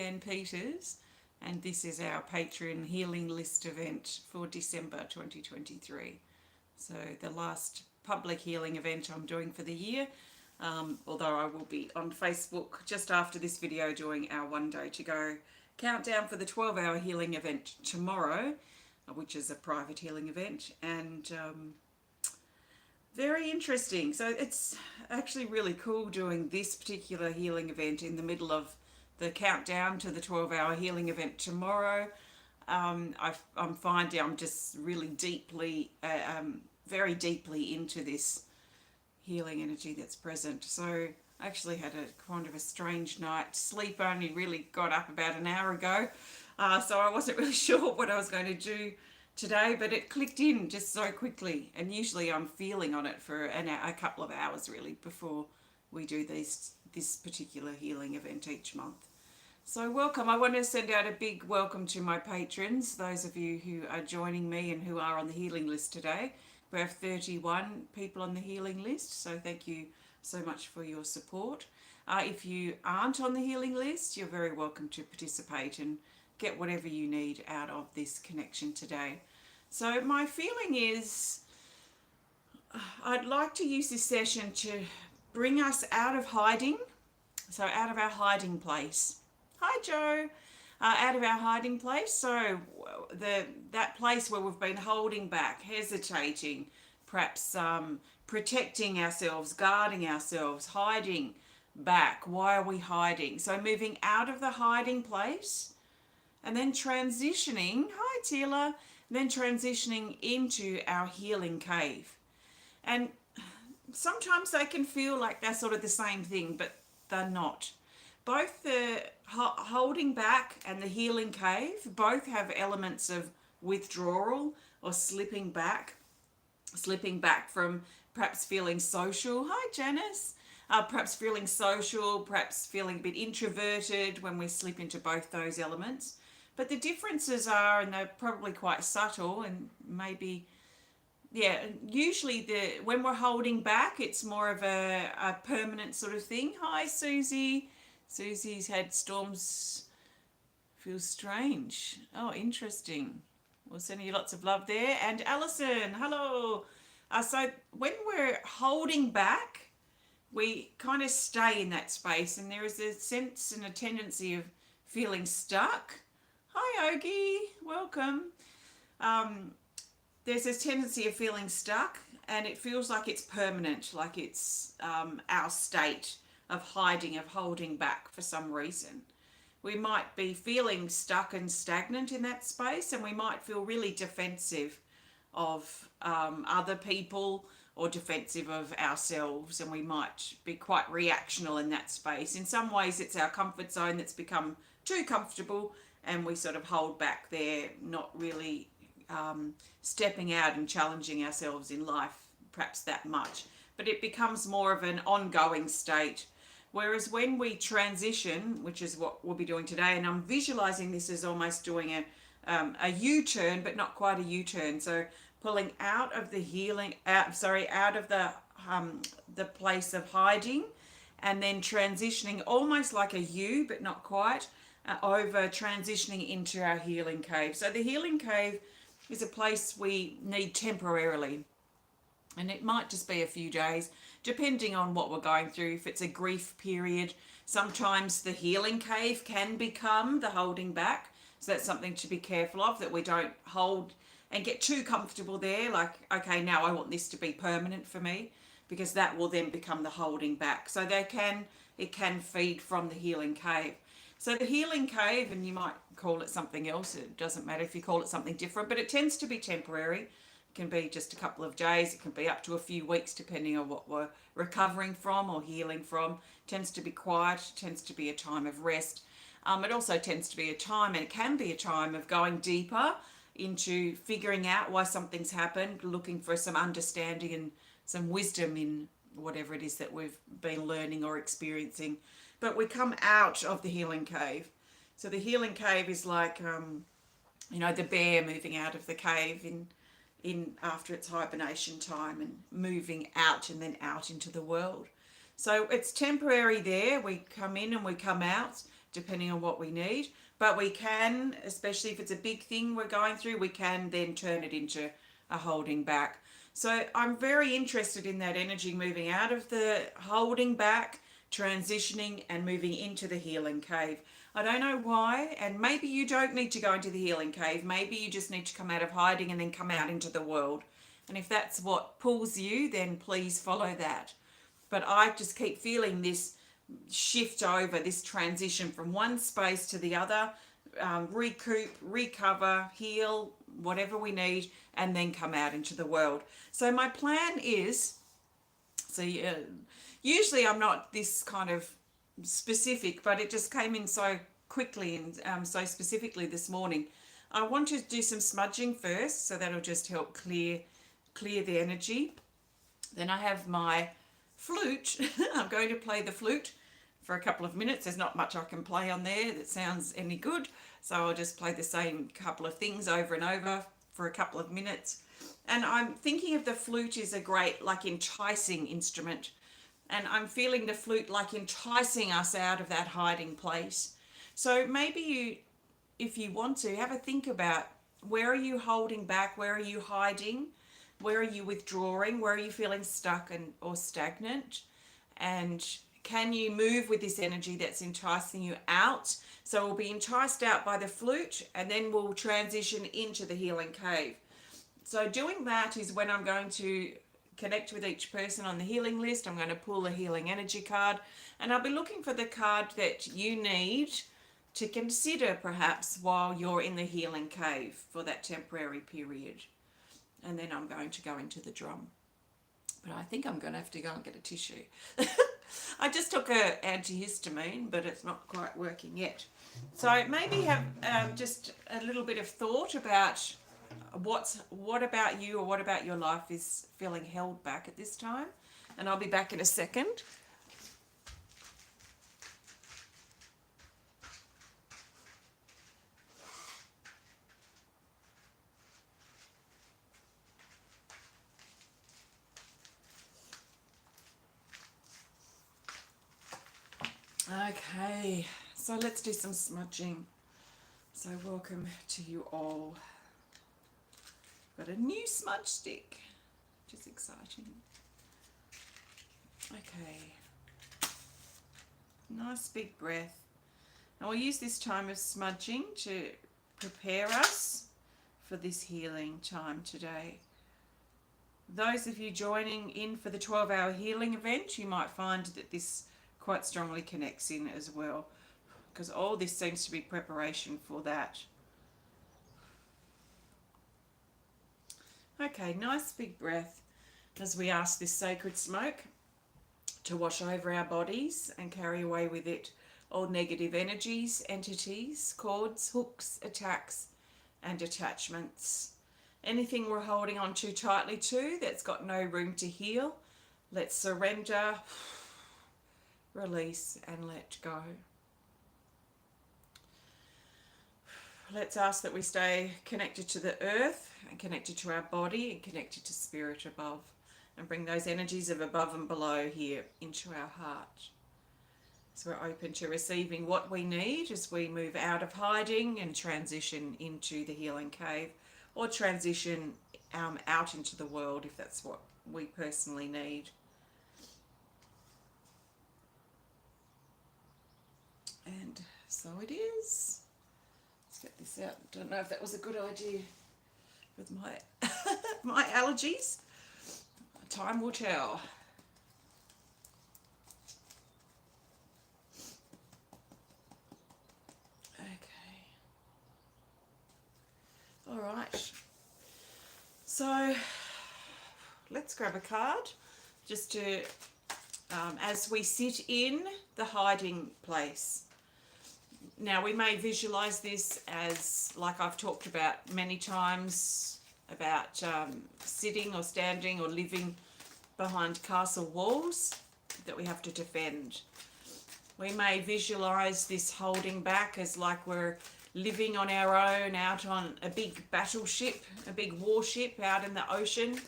Suzanne Peters, and this is our Patreon healing list event for December 2023. So the last public healing event I'm doing for the year, although I will be on Facebook just after this video doing our 1 day to go countdown for the 12-hour healing event tomorrow, which is a private healing event, and very interesting. So it's actually really cool doing this particular healing event in the middle of the countdown to the 12-hour healing event tomorrow. I'm finding I'm just really deeply, very deeply into this healing energy that's present. So I actually had a kind of a strange night. Sleep only really got up about an hour ago, so I wasn't really sure what I was going to do today, but it clicked in just so quickly, and usually I'm feeling on it for a couple of hours really before we do this particular healing event each month. So welcome. I want to send out a big welcome to my patrons, those of you who are joining me and who are on the healing list today. We have 31 people on the healing list, so thank you so much for your support. If you aren't on the healing list, you're very welcome to participate and get whatever you need out of this connection today. So my feeling is I'd like to use this session to bring us out of hiding, so out of our hiding place. Hi Joe. Out of our hiding place, so that place where we've been holding back, hesitating, perhaps protecting ourselves, guarding ourselves, hiding back. Why are we hiding? So moving out of the hiding place and then transitioning, hi Teala, then transitioning into our healing cave. And sometimes they can feel like they're sort of the same thing, but they're not. Both the holding back and the healing cave both have elements of withdrawal or slipping back from perhaps feeling social. Hi Janice. Perhaps feeling social, perhaps feeling a bit introverted when we slip into both those elements. But the differences are, and they're probably quite subtle, and maybe, yeah, usually when we're holding back, it's more of a permanent sort of thing. Hi Suzie. Susie's had storms. Feels strange. Oh, interesting. We'll send you lots of love there. And Allison, hello. So when we're holding back, we kind of stay in that space, and there is a sense and a tendency of feeling stuck. Hi Ogie, welcome. There's this tendency of feeling stuck, and it feels like it's permanent, like it's our state of hiding, of holding back for some reason. We might be feeling stuck and stagnant in that space, and we might feel really defensive of other people or defensive of ourselves, and we might be quite reactional in that space. In some ways it's our comfort zone that's become too comfortable, and we sort of hold back there, not really stepping out and challenging ourselves in life perhaps that much. But it becomes more of an ongoing state. Whereas when we transition, which is what we'll be doing today, and I'm visualizing this as almost doing a U-turn, but not quite a U-turn. So pulling out of the out of the place of hiding, and then transitioning almost like a U, but not quite, over transitioning into our healing cave. So the healing cave is a place we need temporarily. And it might just be a few days, depending on what we're going through. If it's a grief period, sometimes the healing cave can become the holding back. So that's something to be careful of, that we don't hold and get too comfortable there. Like, okay, now I want this to be permanent for me, because that will then become the holding back. So it can feed from the healing cave. So the healing cave, and you might call it something else. It doesn't matter if you call it something different, but it tends to be temporary. Can be just a couple of days, it can be up to a few weeks depending on what we're recovering from or healing from. It tends to be quiet, tends to be a time of rest. It also tends to be a time, and it can be a time of going deeper into figuring out why something's happened, looking for some understanding and some wisdom in whatever it is that we've been learning or experiencing. But we come out of the healing cave. So the healing cave is like, the bear moving out of the cave in after its hibernation time, and moving out and then out into the world. So it's temporary there. We come in and we come out depending on what we need. But we can, especially if it's a big thing we're going through, we can then turn it into a holding back. So I'm very interested in that energy moving out of the holding back, transitioning and moving into the healing cave. I don't know why, and maybe you don't need to go into the healing cave. Maybe you just need to come out of hiding and then come out into the world. And if that's what pulls you, then please follow that. But I just keep feeling this shift over, this transition from one space to the other, recoup, recover, heal, whatever we need, and then come out into the world. So my plan is, usually I'm not this kind of specific, but it just came in so quickly and so specifically this morning. I want to do some smudging first, so that'll just help clear the energy. Then I have my flute. I'm going to play the flute for a couple of minutes. There's not much I can play on there that sounds any good, so I'll just play the same couple of things over and over for a couple of minutes. And I'm thinking of the flute is a great, like, enticing instrument. And I'm feeling the flute like enticing us out of that hiding place. So maybe you, if you want to, have a think about, where are you holding back? Where are you hiding? Where are you withdrawing? Where are you feeling stuck or stagnant? And can you move with this energy that's enticing you out? So we'll be enticed out by the flute, and then we'll transition into the healing cave. So doing that is when I'm going to connect with each person on the healing list. I'm going to pull a healing energy card, and I'll be looking for the card that you need to consider perhaps while you're in the healing cave for that temporary period. And then I'm going to go into the drum. But I think I'm going to have to go and get a tissue. I just took an antihistamine, but it's not quite working yet. So maybe have just a little bit of thought about what about you, or what about your life is feeling held back at this time. And I'll be back in a second. Okay, so let's do some smudging. So welcome to you all. Got a new smudge stick, which is exciting. Okay, nice big breath. Now we'll use this time of smudging to prepare us for this healing time today. Those of you joining in for the 12-hour healing event, you might find that this quite strongly connects in as well, because all this seems to be preparation for that. Okay, nice big breath as we ask this sacred smoke to wash over our bodies and carry away with it all negative energies, entities, cords, hooks, attacks and attachments. Anything we're holding on too tightly to that's got no room to heal, let's surrender, release and let go. Let's ask that we stay connected to the earth and connected to our body and connected to spirit above, and bring those energies of above and below here into our heart. So we're open to receiving what we need as we move out of hiding and transition into the healing cave, or transition out into the world if that's what we personally need. And so it is. Let's get this out. Don't know if that was a good idea with my my allergies. Time will tell. Okay. All right. So let's grab a card just to, as we sit in the hiding place. Now we may visualize this as, like I've talked about many times, about sitting or standing or living behind castle walls that we have to defend. We may visualize this holding back as like we're living on our own out on a big battleship, a big warship out in the ocean,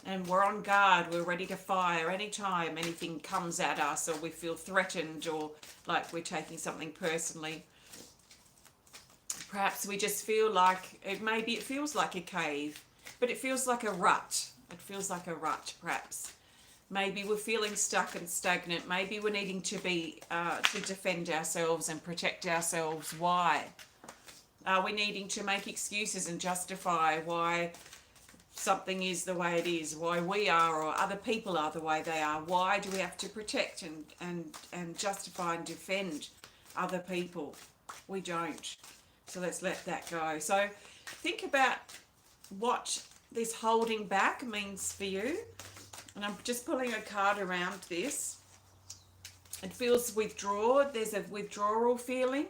And we're on guard, we're ready to fire anytime anything comes at us, or we feel threatened, or like we're taking something personally. Perhaps we just feel like, maybe it feels like a cave, but it feels like a rut. It feels like a rut, perhaps. Maybe we're feeling stuck and stagnant. Maybe we're needing to to defend ourselves and protect ourselves. Why? Are we needing to make excuses and justify why something is the way it is, why we are or other people are the way they are? Why do we have to protect and justify and defend other people? We don't. So let's let that go. So think about what this holding back means for you. And I'm just pulling a card around this. It feels withdrawn. There's a withdrawal feeling,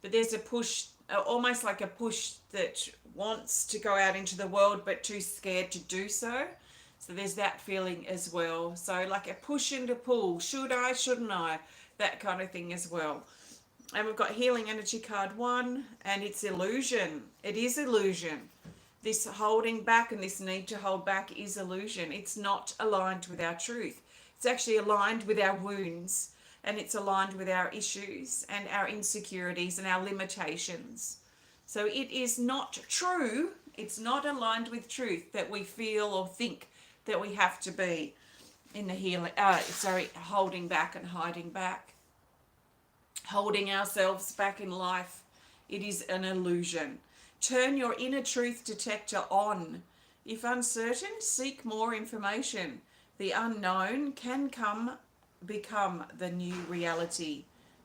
but there's a push, almost like a push that wants to go out into the world but too scared to do so. So there's that feeling as well. So like a push and a pull. Should I, shouldn't I? That kind of thing as well. And we've got Healing Energy card 1, and it's illusion. It is illusion. This holding back and this need to hold back is illusion. It's not aligned with our truth. It's actually aligned with our wounds, and it's aligned with our issues and our insecurities and our limitations. So it is not true. It's not aligned with truth that we feel or think that we have to be in the holding back and hiding back. Holding ourselves back in life. It is an illusion. Turn your inner truth detector on. If uncertain, seek more information. The unknown can become the new reality.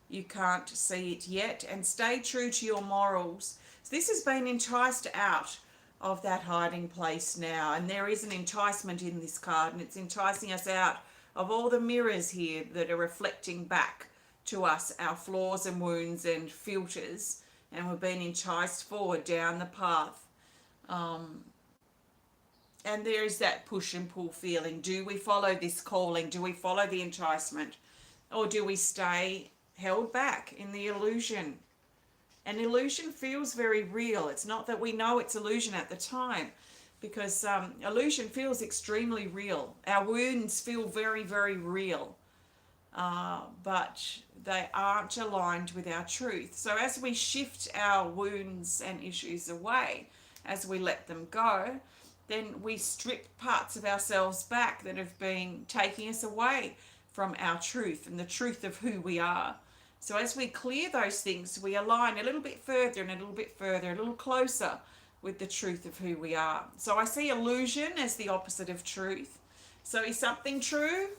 You can't see it yet, and stay true to your morals. So this has been enticed out of that hiding place now, and there is an enticement in this card, and it's enticing us out of all the mirrors here that are reflecting back to us our flaws and wounds and filters, and we're being enticed forward down the path. And there is that push and pull feeling. Do we follow this calling? Do we follow the enticement? Or do we stay held back in the illusion? And illusion feels very real. It's not that we know it's illusion at the time, because illusion feels extremely real. Our wounds feel very, very real. But they aren't aligned with our truth. So as we shift our wounds and issues away, as we let them go, then we strip parts of ourselves back that have been taking us away from our truth and the truth of who we are. So as we clear those things, we align a little bit further and a little bit further, a little closer with the truth of who we are. So I see illusion as the opposite of truth. So is something true?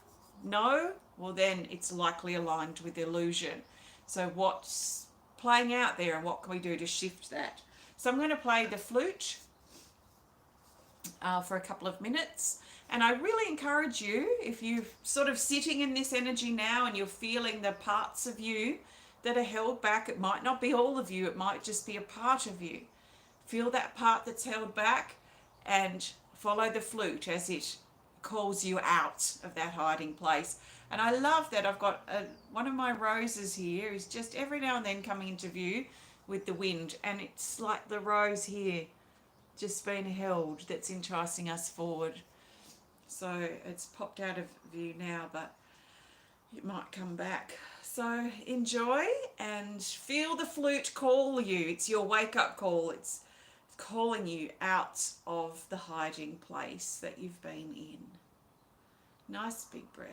No? Well, then it's likely aligned with illusion. So what's playing out there, and what can we do to shift that? So I'm going to play the flute for a couple of minutes. And I really encourage you, if you're sort of sitting in this energy now and you're feeling the parts of you that are held back, it might not be all of you, it might just be a part of you. Feel that part that's held back and follow the flute as it calls you out of that hiding place. And I love that I've got one of my roses here is just every now and then coming into view with the wind, and it's like the rose here just being held that's enticing us forward. So it's popped out of view now, but it might come back. So enjoy and feel the flute call you. It's your wake-up call. It's calling you out of the hiding place that you've been in. Nice big breath.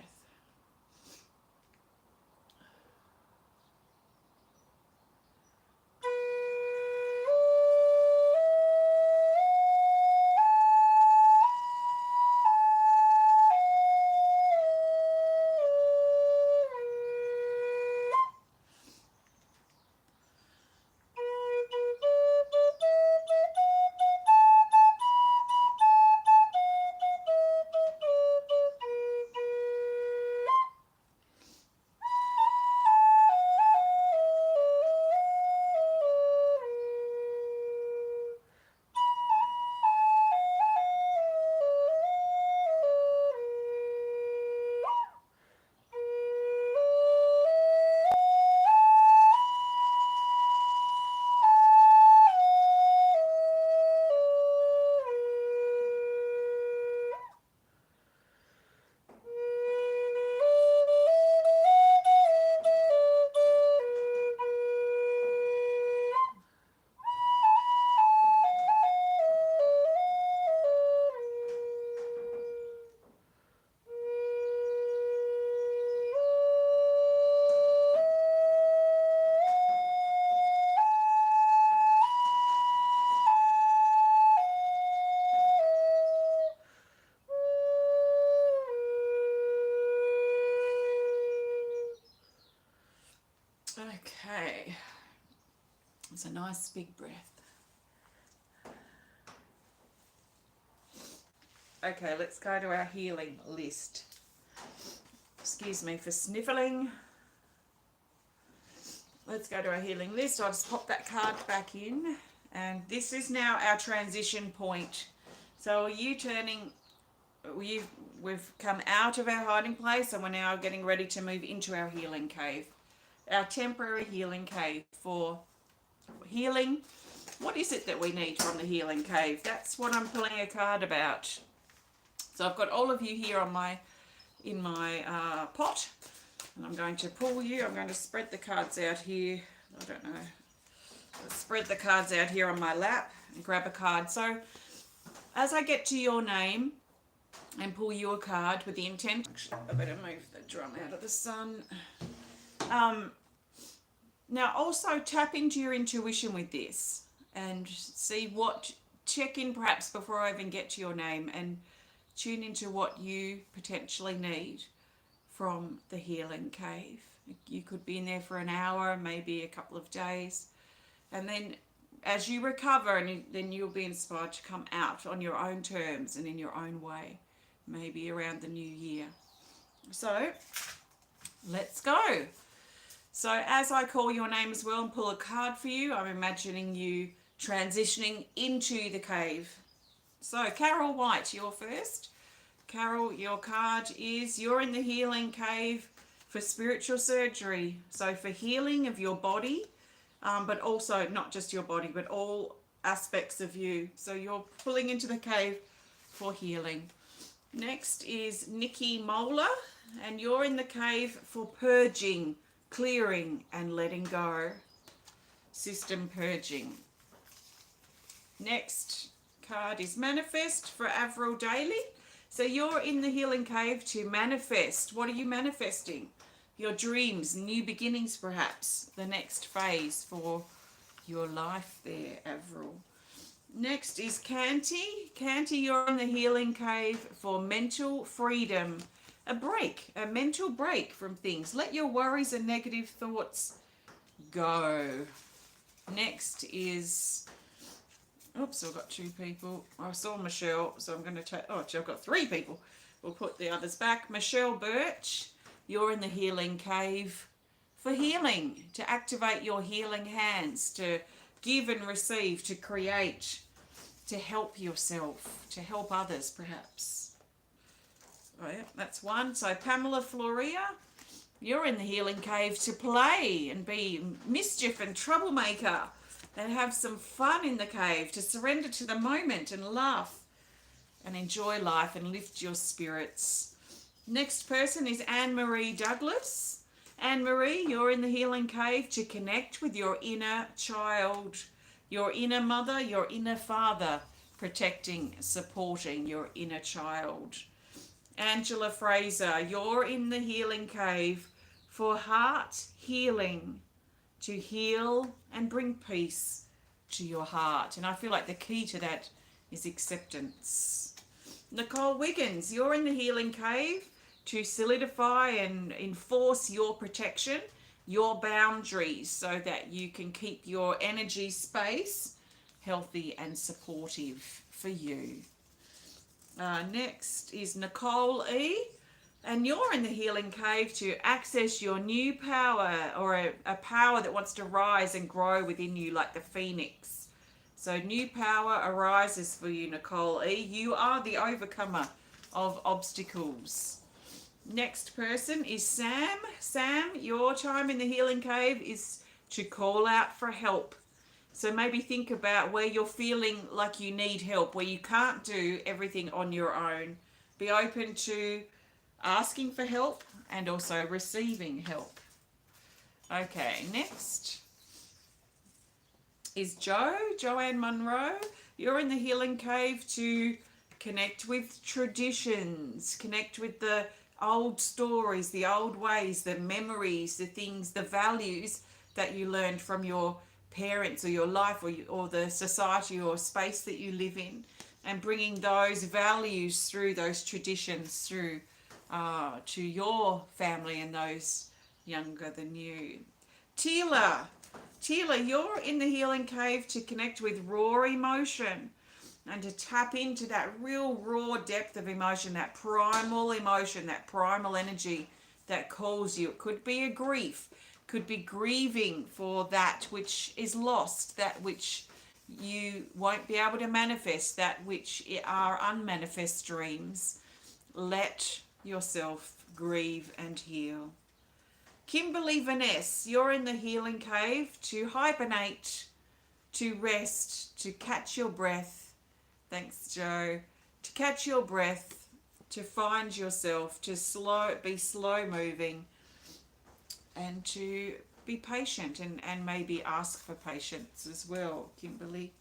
It's a nice big breath. Okay, let's go to our healing list. Excuse me for sniffling. Let's go to our healing list. I'll just pop that card back in. And this is now our transition point. So are you turning, we've come out of our hiding place and we're now getting ready to move into our healing cave. Our temporary healing cave for healing. What is it that we need from the healing cave? That's what I'm pulling a card about. So I've got all of you here on in my pot, and I'm going to pull you. I'm going to spread the cards out here. I don't know. Let's spread the cards out here on my lap and grab a card. So as I get to your name and pull you a card with the intent, I better move the drum out of the sun. Now also tap into your intuition with this and see check in perhaps before I even get to your name and tune into what you potentially need from the healing cave. You could be in there for an hour, maybe a couple of days. And then as you recover, and then you'll be inspired to come out on your own terms and in your own way, maybe around the new year. So let's go. So as I call your name as well and pull a card for you, I'm imagining you transitioning into the cave. So Carol White, you're first. Carol, your card is you're in the healing cave for spiritual surgery. So for healing of your body, but also not just your body, but all aspects of you. So you're pulling into the cave for healing. Next is Nicki Mohler, and you're in the cave for purging, clearing, and letting go. System purging. Next card is Manifest for Avril Daly. So you're in the healing cave to manifest. What are you manifesting? Your dreams, new beginnings perhaps. The next phase for your life there, Avril. Next is Kanti. Kanti, you're in the healing cave for mental freedom. A break, a mental break from things. Let your worries and negative thoughts go. Next is... Oops, I've got two people. I saw Michele, so I'm going to take... Oh, actually, I've got three people. We'll put the others back. Michele Burch, you're in the healing cave for healing, to activate your healing hands, to give and receive, to create, to help yourself, to help others, perhaps. Oh, yeah, that's one. So Pamela Florea, you're in the healing cave to play and be mischief and troublemaker, and have some fun in the cave, to surrender to the moment and laugh and enjoy life and lift your spirits. Next person is Anne-Marie Douglas. Anne-Marie, you're in the healing cave to connect with your inner child, your inner mother, your inner father, protecting, supporting your inner child. Angela Fraser, you're in the healing cave for heart healing, to heal and bring peace to your heart. And I feel like the key to that is acceptance. Nicole Wiggins, you're in the healing cave to solidify and enforce your protection, your boundaries, so that you can keep your energy space healthy and supportive for you. Next is Nicole E, and you're in the healing cave to access your new power, or a power that wants to rise and grow within you like the phoenix. So new power arises for you, Nicole E. You are the overcomer of obstacles. Next person is Sam. Sam, your time in the healing cave is to call out for help. So maybe think about where you're feeling like you need help, where you can't do everything on your own. Be open to asking for help and also receiving help. Okay, next is Joanne Monroe. You're in the healing cave to connect with traditions, connect with the old stories, the old ways, the memories, the things, the values that you learned from your parents or your life, or the society or space that you live in, and bringing those values through, those traditions through to your family and those younger than you. Teala, Teala, you're in the healing cave to connect with raw emotion and to tap into that real raw depth of emotion, that primal emotion, that primal energy that calls you. It could be a grief, could be grieving for that which is lost, that which you won't be able to manifest, that which are unmanifest dreams. Let yourself grieve and heal. Kimberly Veness, you're in the healing cave to hibernate, to rest, to catch your breath. Thanks, Joe. To catch your breath, to find yourself, to be slow moving, and to be patient and maybe ask for patience as well, Kimberly.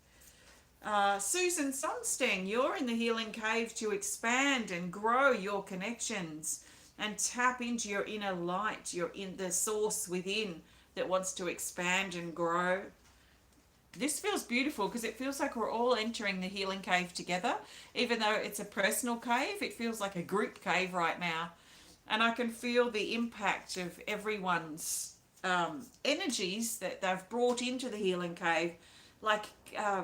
Susan Sonsteng, you're in the healing cave to expand and grow your connections and tap into your inner light, your in the source within that wants to expand and grow. This feels beautiful because it feels like we're all entering the healing cave together. Even though it's a personal cave, it feels like a group cave right now. And I can feel the impact of everyone's energies that they've brought into the healing cave, like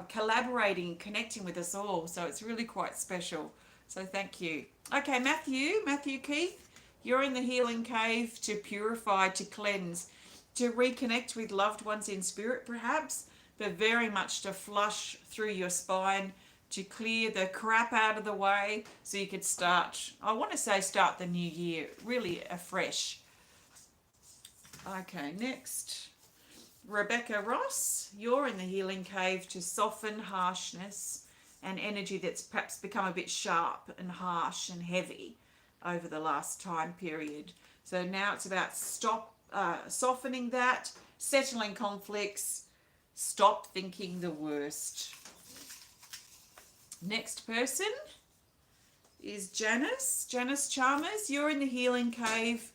collaborating, connecting with us all. So it's really quite special. So thank you. Okay, Matthew Keith, you're in the healing cave to purify, to cleanse, to reconnect with loved ones in spirit perhaps, but very much to flush through your spine, to clear the crap out of the way so you could start the new year really afresh. Okay, next. Rebecca Ross, you're in the healing cave to soften harshness and energy that's perhaps become a bit sharp and harsh and heavy over the last time period. So now it's about softening that, settling conflicts, stop thinking the worst. Next person is Janice Chalmers. You're in the healing cave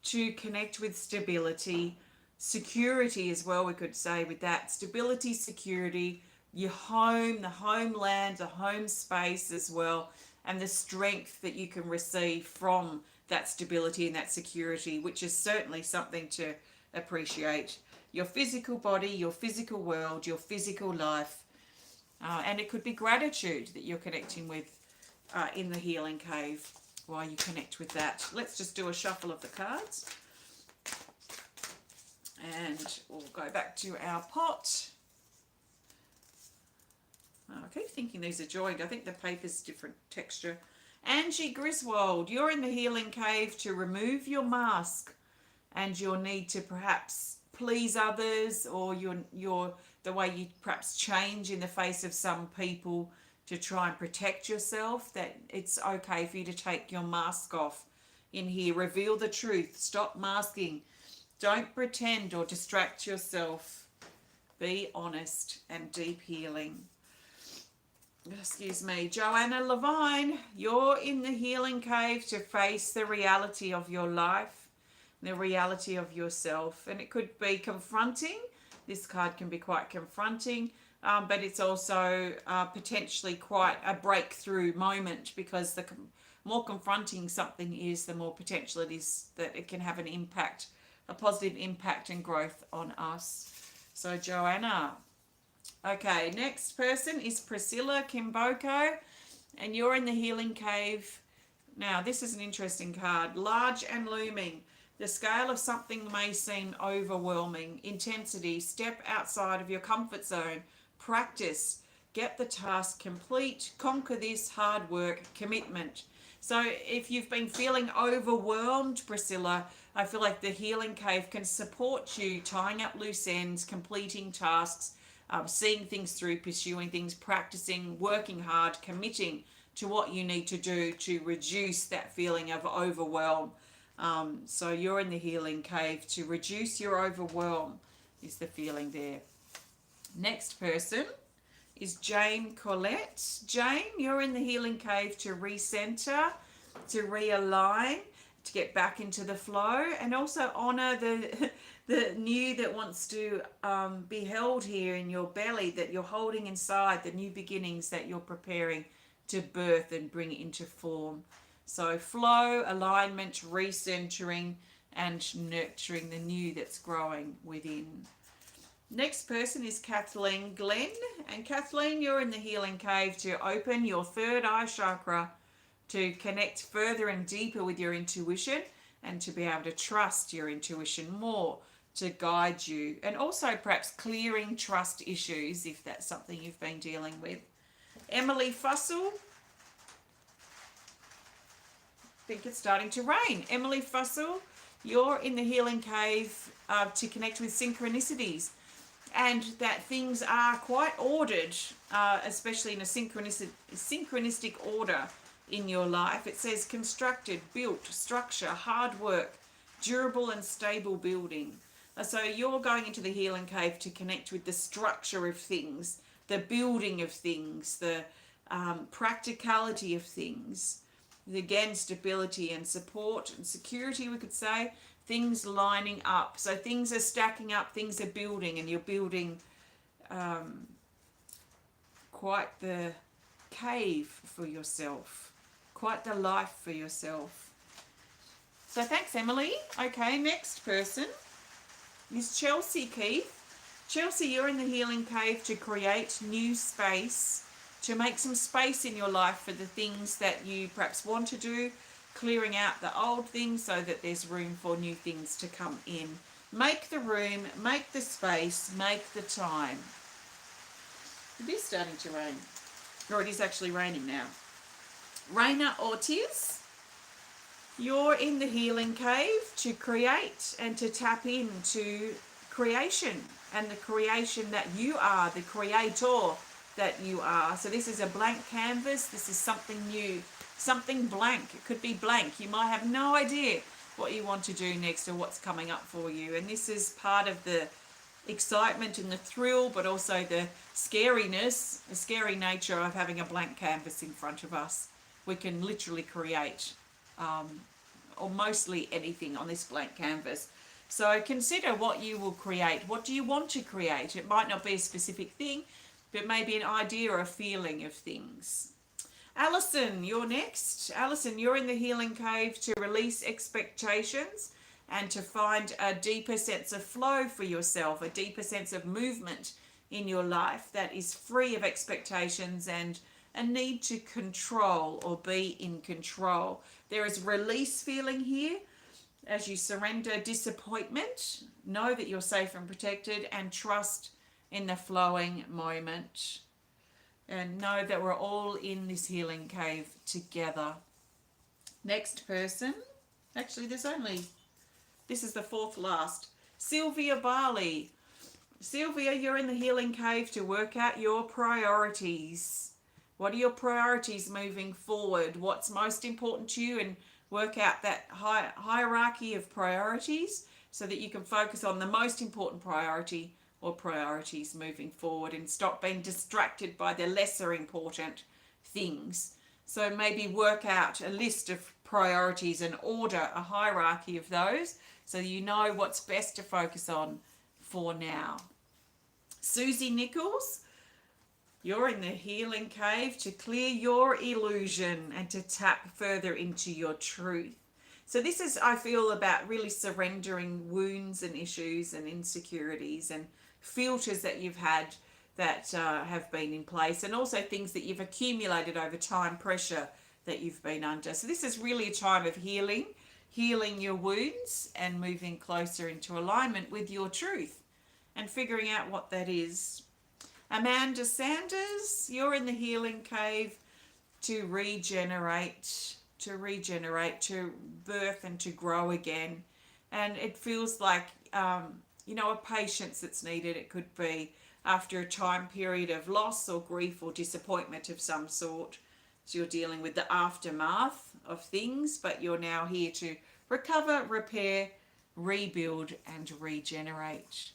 to connect with stability, security as well, we could say with that. Stability, security, your home, the homeland, the home space as well, and the strength that you can receive from that stability and that security, which is certainly something to appreciate. Your physical body, your physical world, your physical life. And it could be gratitude that you're connecting with in the healing cave while you connect with that. Let's just do a shuffle of the cards. And we'll go back to our pot. I keep thinking these are joined. I think the paper's different texture. Angie Griswold, you're in the healing cave to remove your mask and your need to perhaps please others, or the way you perhaps change in the face of some people to try and protect yourself, that it's okay for you to take your mask off in here. Reveal the truth. Stop masking. Don't pretend or distract yourself. Be honest and deep healing. Excuse me. Joanna Levine, you're in the healing cave to face the reality of your life, the reality of yourself. And it could be confronting. This card can be quite confronting, but it's also potentially quite a breakthrough moment, because the more confronting something is, the more potential it is that it can have an impact, a positive impact and growth on us. So Joanna. Okay, next person is Priscilla Kimboko, and you're in the healing cave. Now, this is an interesting card. Large and looming. The scale of something may seem overwhelming. Intensity. Step outside of your comfort zone. Practice. Get the task complete. Conquer this. Hard work. Commitment. So if you've been feeling overwhelmed, Priscilla, I feel like the healing cave can support you tying up loose ends, completing tasks, seeing things through, pursuing things, practicing, working hard, committing to what you need to do to reduce that feeling of overwhelm. So you're in the healing cave to reduce your overwhelm is the feeling there. Next person is Jane Corlett. Jane, you're in the healing cave to recenter, to realign, to get back into the flow, and also honor the new that wants to be held here in your belly, that you're holding inside, the new beginnings that you're preparing to birth and bring into form. So flow, alignment, recentering, and nurturing the new that's growing within. Next person is Kathleen Glen. And Kathleen, you're in the healing cave to open your third eye chakra, to connect further and deeper with your intuition, and to be able to trust your intuition more to guide you, and also perhaps clearing trust issues if that's something you've been dealing with. Emily Fussell, I think it's starting to rain. Emily Fussell, you're in the healing cave to connect with synchronicities, and that things are quite ordered, especially in a synchronistic order in your life. It says constructed, built, structure, hard work, durable and stable building. So you're going into the healing cave to connect with the structure of things, the building of things, the practicality of things. Again, stability and support and security, we could say. Things lining up. So things are stacking up, things are building, and you're building quite the cave for yourself, quite the life for yourself. So thanks, Emily. Okay, next person is Chelsea Keith. Chelsea, you're in the healing cave to create new space, to make some space in your life for the things that you perhaps want to do, clearing out the old things so that there's room for new things to come in. Make the room, make the space, make the time. It is starting to rain, or it is actually raining now. Rayna Ortiz, you're in the healing cave to create and to tap into creation and the creation that you are, the creator that you are. So this is a blank canvas. This is something new, something blank. It could be blank. You might have no idea what you want to do next or what's coming up for you. And this is part of the excitement and the thrill, but also the scariness, the scary nature of having a blank canvas in front of us. We can literally create or mostly anything on this blank canvas. So consider what you will create. What do you want to create? It might not be a specific thing, but maybe an idea or a feeling of things. Allison, you're next. Allison, you're in the healing cave to release expectations and to find a deeper sense of flow for yourself, a deeper sense of movement in your life that is free of expectations and a need to control or be in control. There is release feeling here as you surrender disappointment, know that you're safe and protected, and trust in the flowing moment. And know that we're all in this healing cave together. Next person. Actually, this is the fourth last. Sylvia Barley. Sylvia, you're in the healing cave to work out your priorities. What are your priorities moving forward? What's most important to you? And work out that hierarchy of priorities so that you can focus on the most important priority or priorities moving forward and stop being distracted by the lesser important things. So maybe work out a list of priorities and order a hierarchy of those so you know what's best to focus on for now. Suzie Nicholls, you're in the healing cave to clear your illusion and to tap further into your truth. So this is, I feel, about really surrendering wounds and issues and insecurities and filters that you've had that have been in place, and also things that you've accumulated over time, pressure that you've been under. So this is really a time of healing your wounds and moving closer into alignment with your truth and figuring out what that is. Amanda Sanders, you're in the healing cave to regenerate, to birth and to grow again. And it feels like, a patience that's needed. It could be after a time period of loss or grief or disappointment of some sort. So you're dealing with the aftermath of things, but you're now here to recover, repair, rebuild, and regenerate.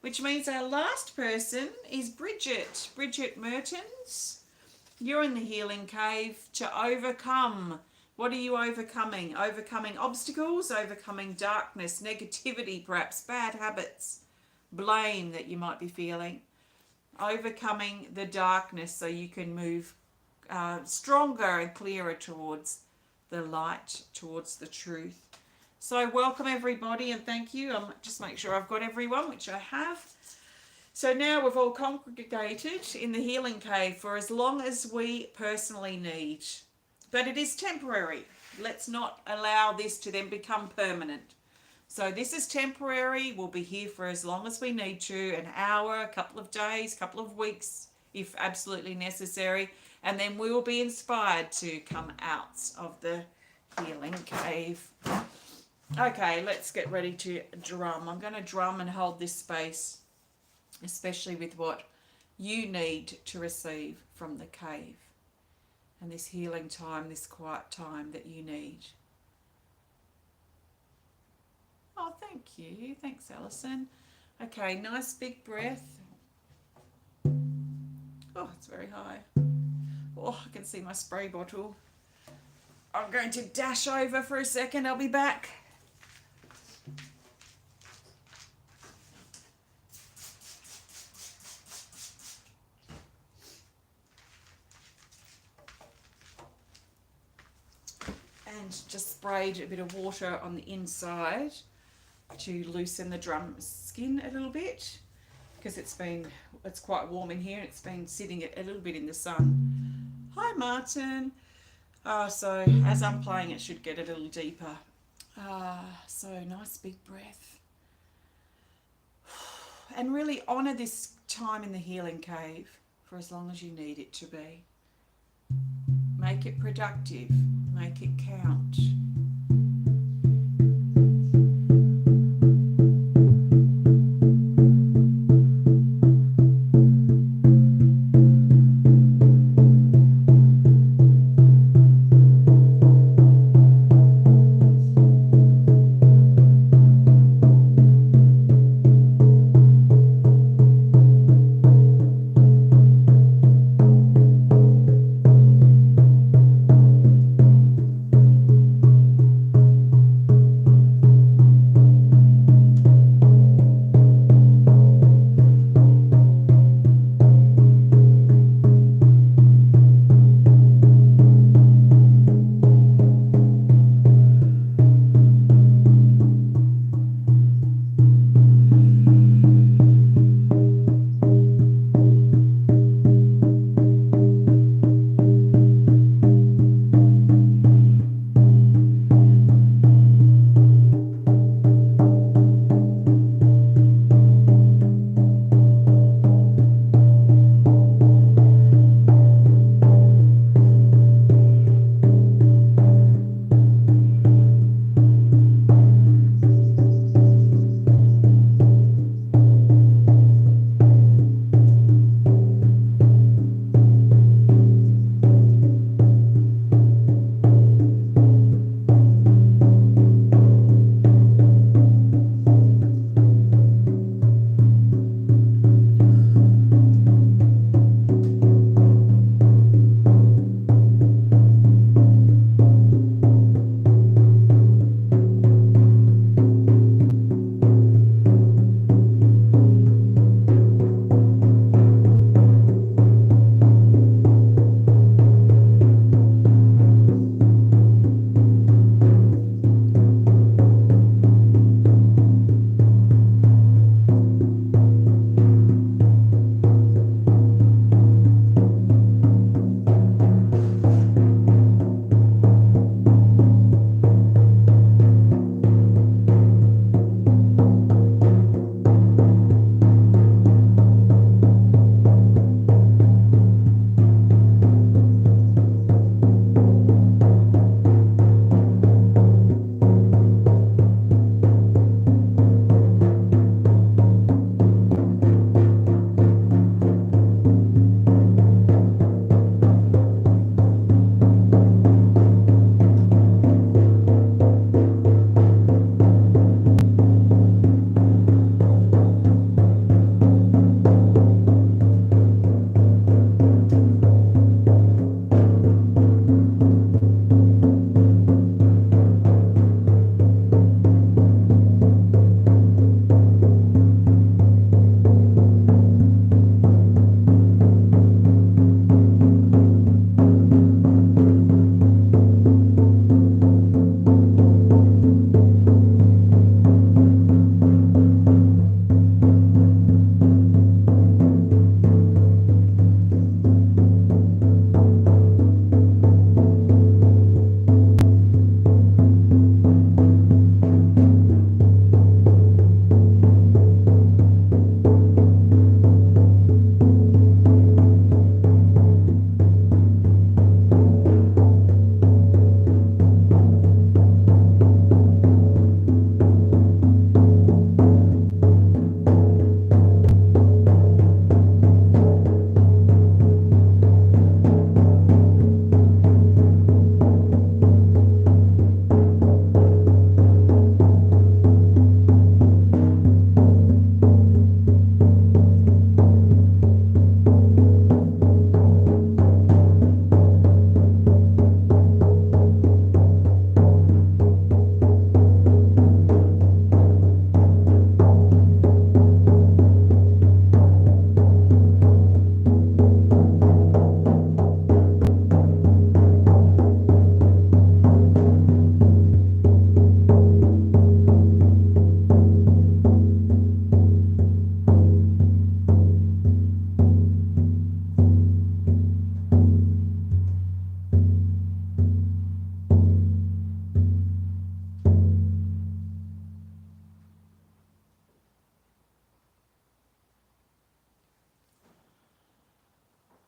Which means our last person is Bridget Mehrtens. You're in the healing cave to overcome. What are you overcoming? Overcoming obstacles, overcoming darkness, negativity perhaps, bad habits, blame that you might be feeling. Overcoming the darkness so you can move stronger and clearer towards the light, towards the truth. So welcome everybody and thank you. I'll just make sure I've got everyone, which I have. So now we've all congregated in the healing cave for as long as we personally need. But it is temporary. Let's not allow this to then become permanent. So this is temporary. We'll be here for as long as we need to, an hour, a couple of days, a couple of weeks, if absolutely necessary. And then we will be inspired to come out of the healing cave. Okay, let's get ready to drum. I'm going to drum and hold this space, especially with what you need to receive from the cave and this healing time, this quiet time that you need. Oh, thank you. Thanks, Allison. Okay, nice big breath. Oh, it's very high. Oh, I can see my spray bottle. I'm going to dash over for a second. I'll be back. And just sprayed a bit of water on the inside to loosen the drum skin a little bit, because it's quite warm in here and it's been sitting a little bit in the sun. Hi Martin. So as I'm playing it should get a little deeper. So nice big breath. And really honour this time in the healing cave for as long as you need it to be. Make it productive. Make it count.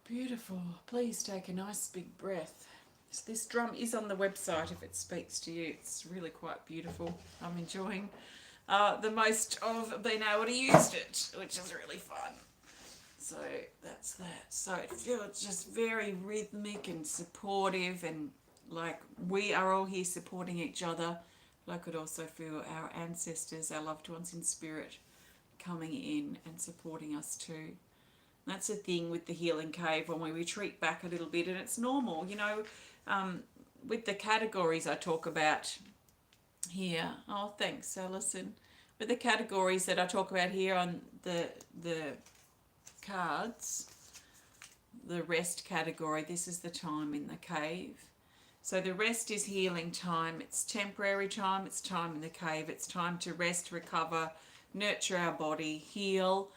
Beautiful. Please take a nice big breath. This drum is on the website if it speaks to you. It's really quite beautiful. I'm enjoying the most of being able to use it, which is really fun. So that's that. So it feels just very rhythmic and supportive, and like we are all here supporting each other. But I could also feel our ancestors, our loved ones in spirit, coming in and supporting us too. That's the thing with the healing cave when we retreat back a little bit, and it's normal, you know, with the categories I talk about here. Oh, thanks, Allison. With the categories that I talk about here on the cards, the rest category, this is the time in the cave. So the rest is healing time. It's temporary time. It's time in the cave. It's time to rest, recover, nurture our body, heal,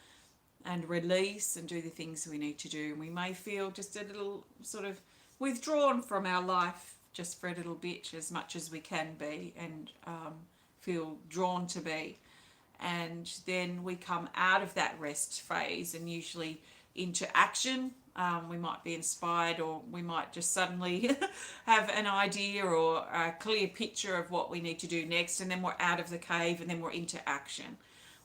and release and do the things we need to do. And we may feel just a little sort of withdrawn from our life just for a little bit, as much as we can be, and feel drawn to be. And then we come out of that rest phase and usually into action. We might be inspired, or we might just suddenly have an idea or a clear picture of what we need to do next, and then we're out of the cave and then we're into action.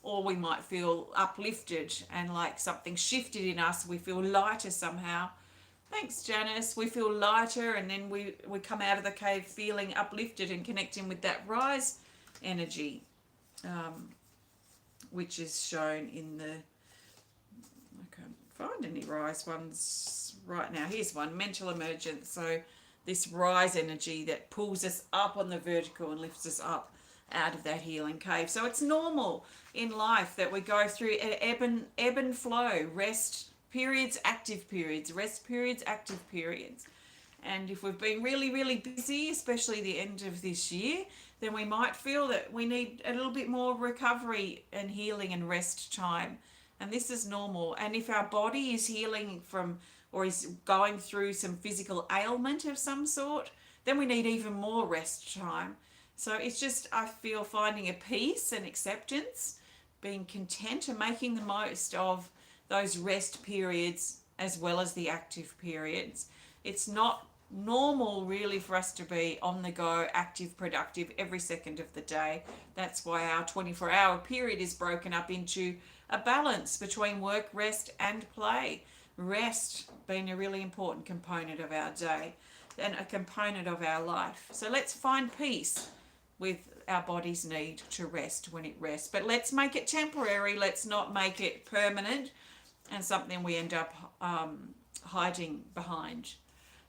Or we might feel uplifted and like something shifted in us. We feel lighter somehow. Thanks, Janice. We feel lighter, and then we come out of the cave feeling uplifted and connecting with that rise energy, which is shown in the... I can't find any rise ones right now. Here's one, mental emergence. So this rise energy that pulls us up on the vertical and lifts us up out of that healing cave. So it's normal in life that we go through an ebb and flow, rest periods, active periods, rest periods, active periods. And if we've been really, really busy, especially the end of this year, then we might feel that we need a little bit more recovery and healing and rest time. And this is normal. And if our body is healing from, or is going through some physical ailment of some sort, then we need even more rest time. So it's just, I feel, finding a peace and acceptance, being content and making the most of those rest periods as well as the active periods. It's not normal really for us to be on the go, active, productive every second of the day. That's why our 24-hour period is broken up into a balance between work, rest and play. Rest being a really important component of our day and a component of our life. So let's find peace with our body's need to rest when it rests. But let's make it temporary. Let's not make it permanent and something we end up hiding behind.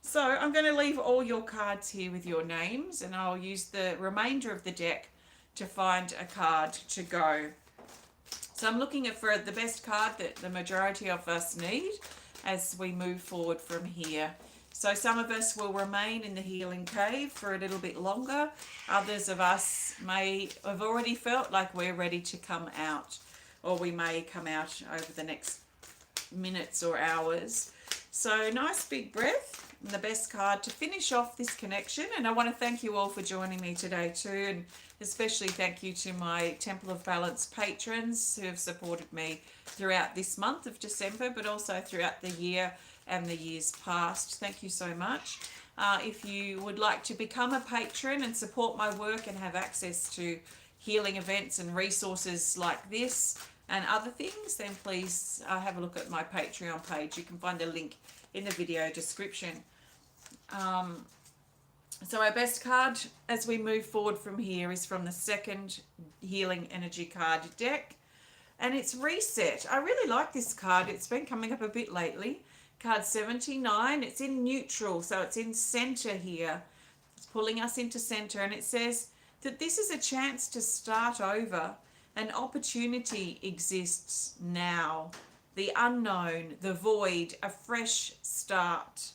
So I'm going to leave all your cards here with your names, and I'll use the remainder of the deck to find a card to go. So I'm looking for the best card that the majority of us need as we move forward from here. So some of us will remain in the healing cave for a little bit longer. Others of us may have already felt like we're ready to come out, or we may come out over the next minutes or hours. So nice big breath, and the best card to finish off this connection. And I want to thank you all for joining me today too, and especially thank you to my Temple of Balance patrons who have supported me throughout this month of December, but also throughout the year and the years past. Thank you so much. If you would like to become a patron and support my work and have access to healing events and resources like this and other things, then please have a look at my Patreon page. You can find a link in the video description. So our best card as we move forward from here is from the second Healing Energy card deck, and it's Reset. I really like this card. It's been coming up a bit lately. Card 79, it's in neutral, so it's in center here. It's pulling us into center, and it says that this is a chance to start over. An opportunity exists now. The unknown, the void, a fresh start.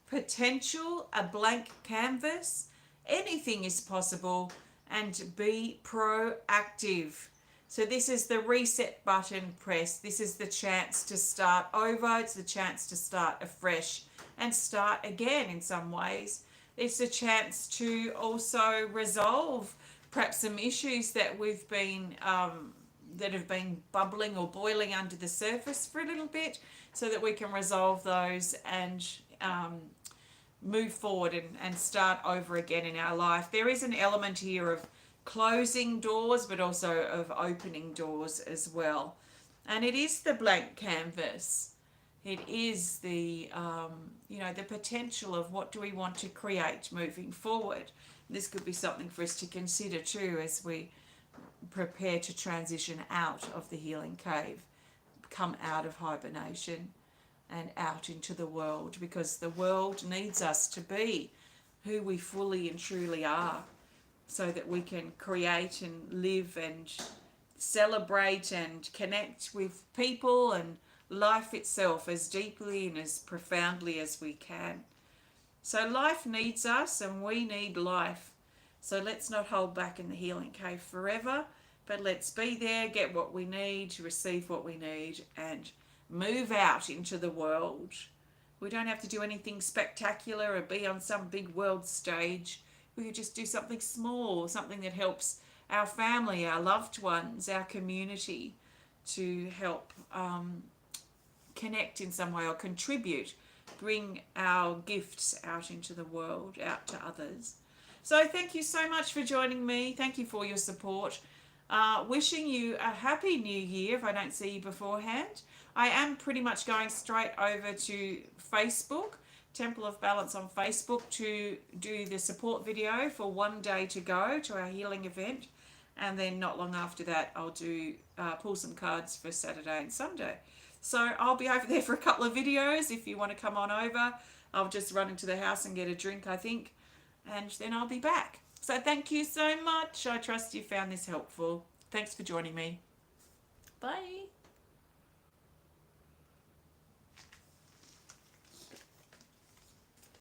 Potential, a blank canvas. Anything is possible, and be proactive. So this is the reset button press. This is the chance to start over. It's the chance to start afresh and start again in some ways. It's a chance to also resolve perhaps some issues that we've been that have been bubbling or boiling under the surface for a little bit, so that we can resolve those and move forward and start over again in our life. There is an element here of closing doors, but also of opening doors as well. And it is the blank canvas. It is the, the potential of what do we want to create moving forward. This could be something for us to consider too as we prepare to transition out of the healing cave, come out of hibernation and out into the world, because the world needs us to be who we fully and truly are, so that we can create and live and celebrate and connect with people and life itself as deeply and as profoundly as we can. So life needs us and we need life. So let's not hold back in the healing cave forever, but let's be there, get what we need, receive what we need, and move out into the world. We don't have to do anything spectacular or be on some big world stage. We could just do something small, something that helps our family, our loved ones, our community, to help connect in some way or contribute, bring our gifts out into the world, out to others. So thank you so much for joining me. Thank you for your support. Wishing you a happy new year if I don't see you beforehand. I am pretty much going straight over to Facebook, Temple of Balance on Facebook, to do the support video for One Day to Go to our healing event. And then not long after that, I'll do pull some cards for Saturday and Sunday. So I'll be over there for a couple of videos if you want to come on over. I'll just run into the house and get a drink, I think, and then I'll be back. So thank you so much. I trust you found this helpful. Thanks for joining me. Bye.